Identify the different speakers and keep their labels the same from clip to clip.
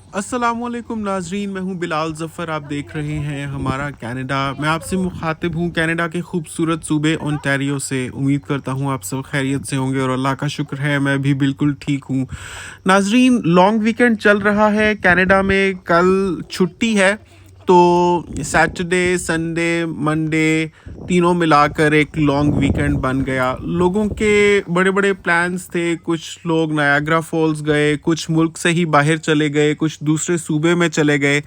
Speaker 1: अस्सलामुअलैकुम नाजरीन, मैं हूं बिलाल ज़फ़र। आप देख रहे हैं हमारा कनाडा। मैं आपसे मुखातिब हूं कनाडा के खूबसूरत सूबे ओंटारियो से। उम्मीद करता हूं आप सब खैरियत से होंगे और अल्लाह का शुक्र है मैं भी बिल्कुल ठीक हूं। नाजरीन, लॉन्ग वीकेंड चल रहा है कनाडा में। कल छुट्टी है, तो सैटरडे संडे मंडे तीनों मिलाकर एक लॉन्ग वीकेंड बन गया। लोगों के बड़े बड़े प्लान्स थे। कुछ लोग नायाग्रा फॉल्स गए, कुछ मुल्क से ही बाहर चले गए, कुछ दूसरे सूबे में चले गए।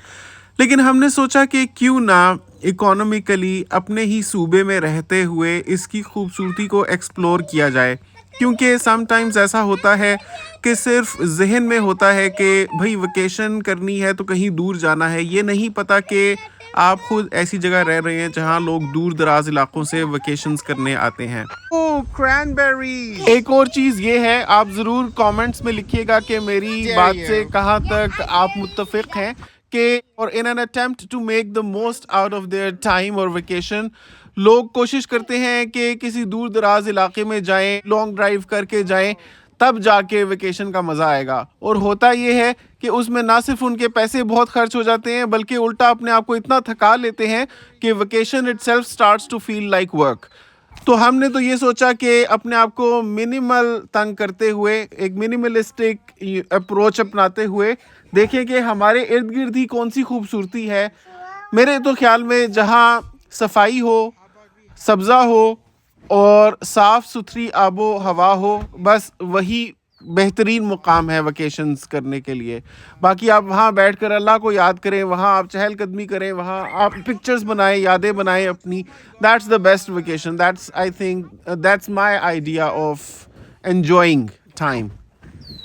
Speaker 1: लेकिन हमने सोचा कि क्यों ना इकोनॉमिकली अपने ही सूबे में रहते हुए इसकी खूबसूरती को एक्सप्लोर किया जाए। क्योंकि समटाइम्स ऐसा होता है कि सिर्फ जहन में होता है कि भाई वेकेशन करनी है तो कहीं दूर जाना है, ये नहीं पता कि आप खुद ऐसी जगह रह रहे हैं जहां लोग दूर दराज इलाकों से वेकेशंस करने आते हैं। ओह, क्रैनबेरी! एक और चीज़ ये है, आप ज़रूर कमेंट्स में लिखिएगा कि मेरी बात से कहाँ तक आप मुत्तफिक हैं कि और in an attempt to make the most out of their time और वेकेशन लोग कोशिश करते हैं कि किसी दूर दराज इलाके में जाएं, लॉन्ग ड्राइव करके जाएं, तब जाके वेकेशन का मज़ा आएगा। और होता ये है कि उसमें ना सिर्फ उनके पैसे बहुत खर्च हो जाते हैं, बल्कि उल्टा अपने आप को इतना थका लेते हैं कि vacation itself starts to feel like work. तो हमने तो ये सोचा कि अपने आप को मिनिमल तंग करते हुए, एक मिनिमलिस्टिक अप्रोच अपनाते हुए देखें कि हमारे इर्द गिर्द ही कौन सी खूबसूरती है। मेरे तो ख्याल में जहाँ सफाई हो, सब्ज़ा हो और साफ़ सुथरी आबो हवा हो, बस वही बेहतरीन मुकाम है वेकेशंस करने के लिए। बाकी आप वहाँ बैठकर अल्लाह को याद करें, वहाँ आप चहलकदमी करें, वहाँ आप पिक्चर्स बनाएं, यादें बनाएं अपनी। That's the best vacation. That's, I think, that's my idea of enjoying time.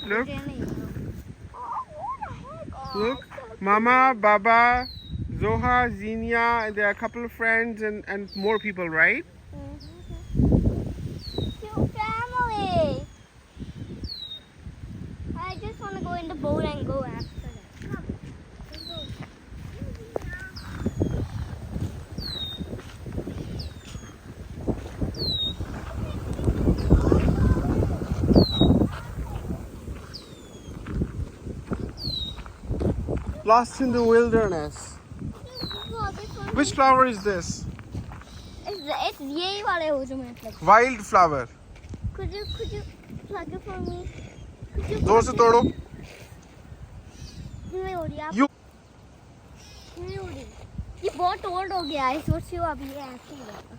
Speaker 1: Look, look, Mama, Baba, Zoha, Zinia, and there are a couple of friends and more people, right?
Speaker 2: Cute family. I just want to go in the boat and go after them.
Speaker 1: Lost in the wilderness. Which flower is this?
Speaker 2: It's यही वाले हो जो मैं plug.
Speaker 1: Wild flower.
Speaker 2: Could you plug it for me? Could you
Speaker 1: जोर से तोड़ो।
Speaker 2: नहीं हो रही आप?
Speaker 1: You.
Speaker 2: नहीं हो रही। ये बहुत ओल्ड हो गया है, सोच रही हूँ अभी ये ऐसे ही रहेगा।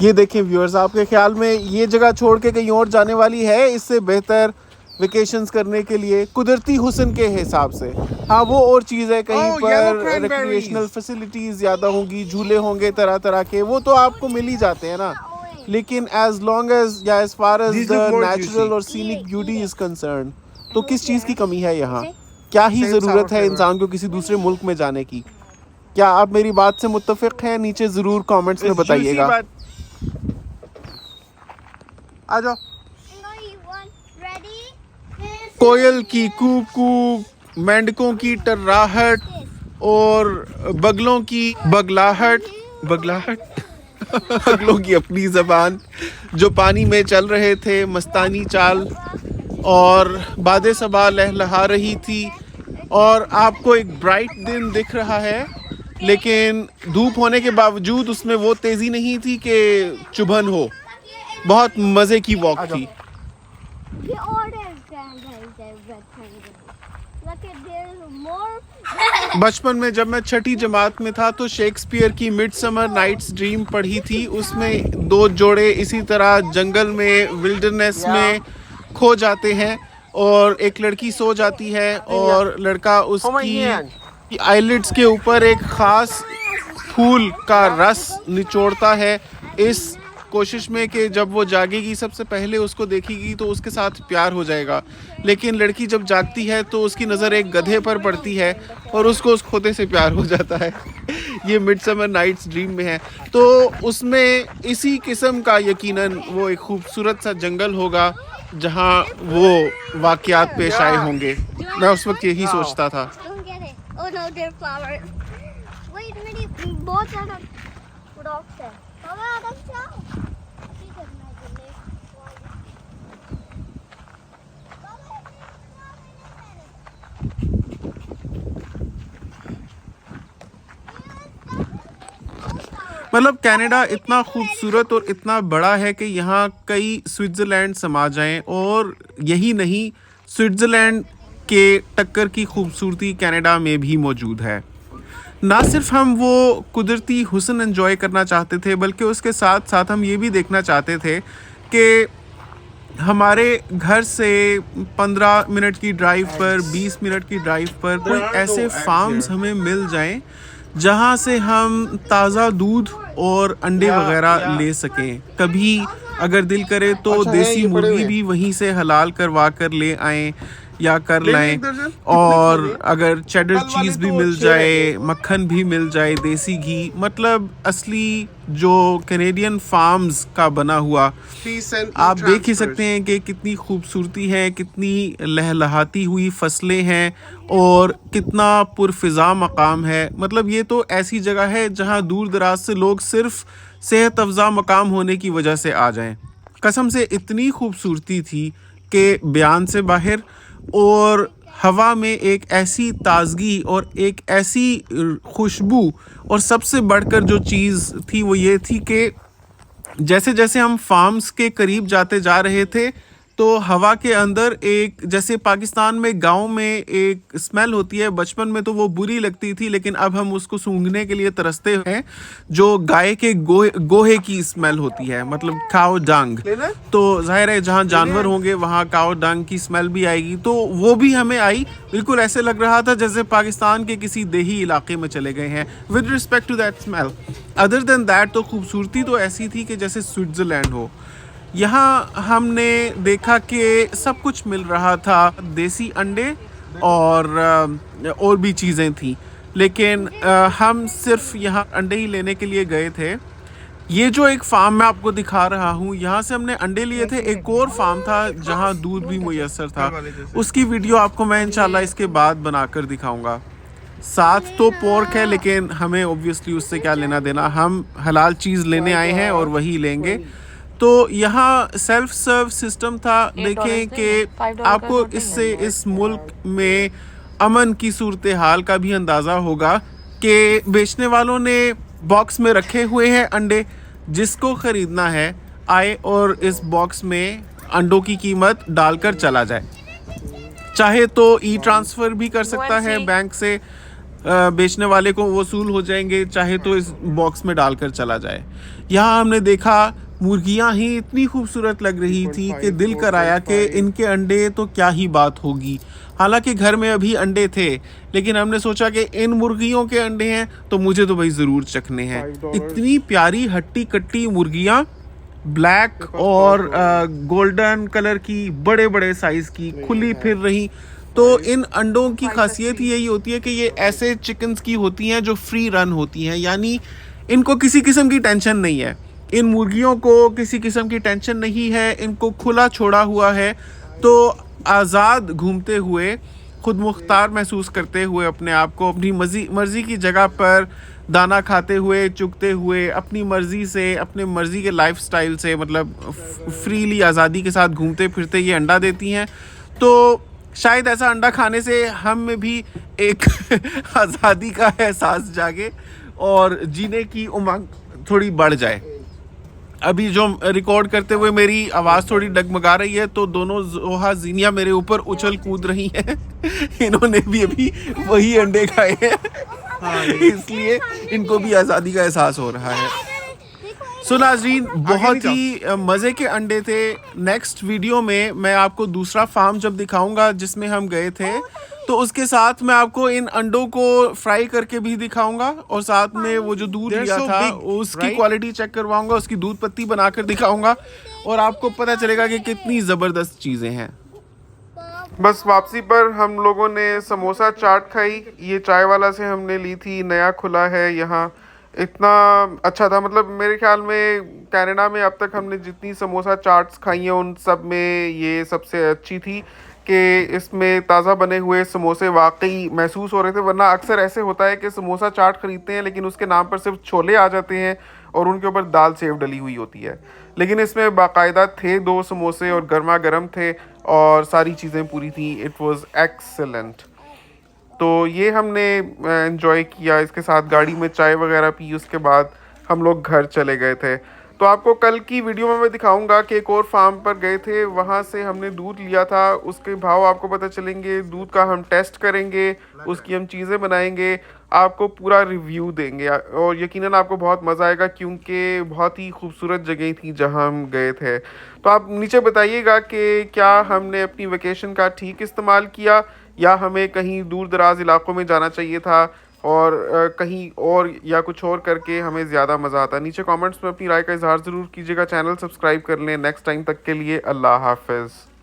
Speaker 1: ये देखें व्यूअर्स, आपके ख्याल में ये जगह छोड़ के कहीं और जाने वाली है इससे बेहतर वेकेशंस करने के लिए कुदरती हुस्न के हिसाब से? हाँ, वो और चीज़ है, कहीं पर रिक्रिएशनल फैसिलिटीज़ ज़्यादा होंगी, झूले होंगे तरह तरह के, वो तो आपको मिल ही जाते हैं ना। लेकिन एज लॉन्ग एज या as far as the natural और सीनिक ब्यूटी इज़ कंसर्न, तो किस चीज़ की कमी है यहाँ? क्या ही ज़रूरत है इंसान को किसी दूसरे मुल्क में जाने की? क्या आप मेरी बात से मुत्तफिक हैं? नीचे ज़रूर कमेंट्स में बताइएगा। आ जाओ। कोयल की कूकू, मेंढकों की टर्राहट और बगलों की बगलाहट बगलों की अपनी ज़बान जो पानी में चल रहे थे मस्तानी चाल, और बादे सबा लहलहा रही थी। और आपको एक ब्राइट दिन दिख रहा है, लेकिन धूप होने के बावजूद उसमें वो तेज़ी नहीं थी कि चुभन हो। बहुत मज़े की वॉक थी। बचपन में जब मैं छठी जमात में था तो शेक्सपियर की मिडसमर नाइट्स ड्रीम पढ़ी थी। उसमें दो जोड़े इसी तरह जंगल में, विल्डरनेस में खो जाते हैं और एक लड़की सो जाती है और लड़का उसकी आईलिड्स के ऊपर एक ख़ास फूल का रस निचोड़ता है, इस कोशिश में कि जब वो जागेगी सबसे पहले उसको देखेगी तो उसके साथ प्यार हो जाएगा। लेकिन लड़की जब जागती है तो उसकी नज़र एक गधे पर पड़ती है और उसको उस खोते से प्यार हो जाता है। ये मिडसमर नाइट्स ड्रीम में है। तो उसमें इसी किस्म का यकीनन वो एक खूबसूरत सा जंगल होगा जहाँ वो वाक़यात पेश आए होंगे। मैं उस वक्त यही सोचता था।
Speaker 2: Oh no, they're flowers. Wait a minute, बहुत ज़्यादा rocks है। Mama, that's down.
Speaker 1: मतलब कनाडा इतना खूबसूरत और इतना बड़ा है कि यहाँ कई स्विट्ज़रलैंड समा जाएं, और यही नहीं, स्विट्ज़रलैंड के टक्कर की खूबसूरती कनाडा में भी मौजूद है। ना सिर्फ हम वो कुदरती हुस्न एंजॉय करना चाहते थे, बल्कि उसके साथ साथ हम ये भी देखना चाहते थे कि हमारे घर से 15 मिनट की ड्राइव पर, 20 मिनट की ड्राइव पर कोई ऐसे फार्म्स हमें मिल जाएं जहां से हम ताज़ा दूध और अंडे वगैरह ले सकें। कभी अगर दिल करे तो देसी मुर्गी भी वहीं से हलाल करवा कर ले आएं या कर लाएं, और अगर चेडर चीज़ भी मिल जाए, मक्खन भी मिल जाए, देसी घी, मतलब असली जो कैनेडियन फार्म्स का बना हुआ। आप देख ही सकते हैं कि कितनी खूबसूरती है, कितनी लहलहाती हुई फसलें हैं और कितना पुरफिज़ा मकाम है। मतलब ये तो ऐसी जगह है जहां दूर दराज से लोग सिर्फ सेहत अफ़ज़ा मकाम होने की वजह से आ जाएं। कसम से इतनी खूबसूरती थी कि बयान से बाहर, और हवा में एक ऐसी ताजगी और एक ऐसी खुशबू, और सबसे बढ़कर जो चीज़ थी वो ये थी कि जैसे जैसे हम फार्म्स के करीब जाते जा रहे थे तो हवा के अंदर एक, जैसे पाकिस्तान में गांव में एक स्मेल होती है, बचपन में तो वो बुरी लगती थी लेकिन अब हम उसको सूंघने के लिए तरसते हैं, जो गाय के गोहे की स्मेल होती है, मतलब काऊ डंग। तो जाहिर है जहाँ जानवर होंगे वहाँ काऊ डंग की स्मेल भी आएगी, तो वो भी हमें आई। बिल्कुल ऐसे लग रहा था जैसे पाकिस्तान के किसी देही इलाके में चले गए हैं with respect to that smell. Other than that तो खूबसूरती तो ऐसी थी कि जैसे स्विट्ज़रलैंड हो। यहाँ हमने देखा कि सब कुछ मिल रहा था, देसी अंडे और भी चीज़ें थी, लेकिन हम सिर्फ यहाँ अंडे ही लेने के लिए गए थे। ये जो एक फार्म मैं आपको दिखा रहा हूँ, यहाँ से हमने अंडे लिए थे। एक और फार्म था जहाँ दूध भी मुयस्सर था, उसकी वीडियो आपको मैं इंशाल्लाह इसके बाद बनाकर दिखाऊंगा। साथ तो पोर्क है, लेकिन हमें ऑब्वियसली उससे क्या लेना देना, हम हलाल चीज़ लेने आए हैं और वही लेंगे। तो यहाँ सेल्फ सर्व सिस्टम था। देखें कि आपको इससे इस मुल्क में अमन की सूरत हाल का भी अंदाज़ा होगा कि बेचने वालों ने बॉक्स में रखे हुए हैं अंडे, जिसको ख़रीदना है आए और इस बॉक्स में अंडों की कीमत डालकर चला जाए। चाहे तो ई ट्रांसफ़र भी कर सकता है बैंक से, बेचने वाले को वसूल हो जाएंगे, चाहे तो इस बॉक्स में डालकर चला जाए। यहाँ हमने देखा मुर्गियाँ ही इतनी खूबसूरत लग रही थी कि दिल कराया कि इनके अंडे तो क्या ही बात होगी। हालांकि घर में अभी अंडे थे, लेकिन हमने सोचा कि इन मुर्गियों के अंडे हैं तो मुझे तो भाई ज़रूर चखने हैं। इतनी प्यारी हट्टी कट्टी मुर्गियाँ, ब्लैक और गोल्डन कलर की, बड़े बड़े साइज़ की, खुली फिर रही। तो इन अंडों की खासियत ही यही होती है कि ये ऐसे चिकन्स की होती हैं जो फ्री रन होती हैं, यानी इनको किसी किस्म की टेंशन नहीं है। इन मुर्गियों को किसी किस्म की टेंशन नहीं है, इनको खुला छोड़ा हुआ है, तो आज़ाद घूमते हुए, खुद मुख्तार महसूस करते हुए अपने आप को, अपनी मर्ज़ी की जगह पर दाना खाते हुए, चुगते हुए, अपनी मर्ज़ी से, अपने मर्ज़ी के लाइफस्टाइल से, मतलब फ्रीली आज़ादी के साथ घूमते फिरते ये अंडा देती हैं। तो शायद ऐसा अंडा खाने से हम में भी एक आज़ादी का एहसास जागे और जीने की उमंग थोड़ी बढ़ जाए। अभी जो रिकॉर्ड करते हुए मेरी आवाज़ थोड़ी डगमगा रही है, तो दोनों जोहा जीनिया मेरे ऊपर उछल कूद रही हैं। इन्होंने भी अभी वही अंडे खाए हैं, इसलिए इनको भी आज़ादी का एहसास हो रहा है। सो नाज़रीन, बहुत ही मज़े के अंडे थे। नेक्स्ट वीडियो में मैं आपको दूसरा फार्म जब दिखाऊंगा जिसमें हम गए थे, तो उसके साथ मैं आपको इन अंडों को फ्राई करके भी दिखाऊंगा, और साथ में वो जो दूध लिया था उसकी क्वालिटी चेक करवाऊंगा, उसकी दूध पत्ती बनाकर दिखाऊंगा, और आपको पता चलेगा कि कितनी ज़बरदस्त चीज़ें हैं। बस वापसी पर हम लोगों ने समोसा चाट खाई। ये चाय वाला से हमने ली थी, नया खुला है यहाँ, इतना अच्छा था। मतलब मेरे ख्याल में कनाडा में अब तक हमने जितनी समोसा चाट्स खाई हैं उन सब में ये सबसे अच्छी थी कि इसमें ताज़ा बने हुए समोसे वाकई महसूस हो रहे थे। वरना अक्सर ऐसे होता है कि समोसा चाट ख़रीदते हैं लेकिन उसके नाम पर सिर्फ छोले आ जाते हैं और उनके ऊपर दाल सेव डली हुई होती है, लेकिन इसमें बाकायदा थे 2 समोसे और गर्मा गर्म थे और सारी चीज़ें पूरी थी। It was excellent. तो ये हमने एंजॉय किया, इसके साथ गाड़ी में चाय वगैरह पी, उसके बाद हम लोग घर चले गए थे। तो आपको कल की वीडियो में मैं दिखाऊंगा कि एक और फार्म पर गए थे, वहाँ से हमने दूध लिया था, उसके भाव आपको पता चलेंगे, दूध का हम टेस्ट करेंगे, उसकी हम चीज़ें बनाएंगे, आपको पूरा रिव्यू देंगे और यकीनन आपको बहुत मज़ा आएगा क्योंकि बहुत ही खूबसूरत जगह थी जहाँ हम गए थे। तो आप नीचे बताइएगा कि क्या हमने अपनी वेकेशन का ठीक इस्तेमाल किया या हमें कहीं दूर दराज इलाकों में जाना चाहिए था और कहीं और या कुछ और करके हमें ज़्यादा मज़ा आता। नीचे कमेंट्स में अपनी राय का इजहार ज़रूर कीजिएगा। चैनल सब्सक्राइब कर लें। नेक्स्ट टाइम तक के लिए अल्लाह हाफ़िज़।